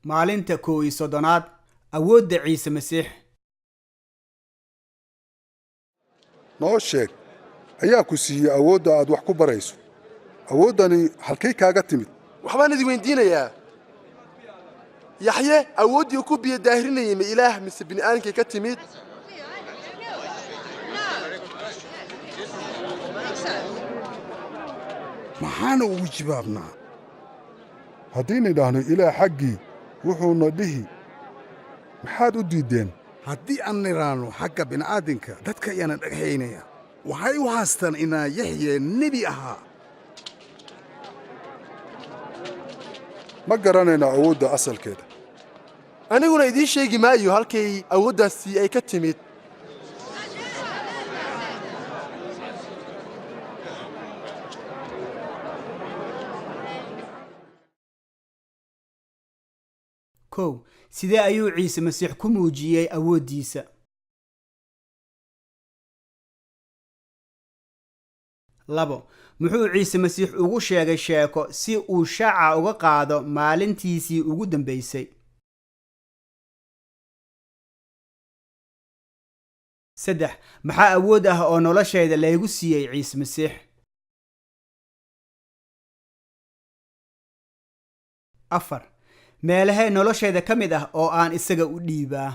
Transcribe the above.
maalinta 11aad awoodda ciise masiix noo sheeg ayaa ku siiyey awoodda aad wax ku barayso awooddani halkay kaaga timid waxbaan idin weydiinayaa yaxye awooddii ku biyo daahirinayay ma ilaah mise bini'aadamkay ka timid maxaana ugu jawaabnaa haddayna idhaahno ilaah xaggii wuxuuna dhihi maxaad u diiddeen haddii aan nidhaanno xagga bini'aadinka dadka ayaana dhagaxaynaya waxay u haastaan inaa yaxye nebi ahaa ma garanayna awoodda asalkeeda aniguna idiin sheegi maayo halkay awooddaasi ay ka timid sidee ayuu ciise masiix ku muujiyey awooddiisa muxuu ciise masiix ugu sheegay sheeko si uu shaaca uga qaado maalintiisii ugu dambaysay maxaa awood ah oo noloshayda laygu siiyey ciise masiix meelahee noloshayda ka mid ah oo aan isaga u dhiibaa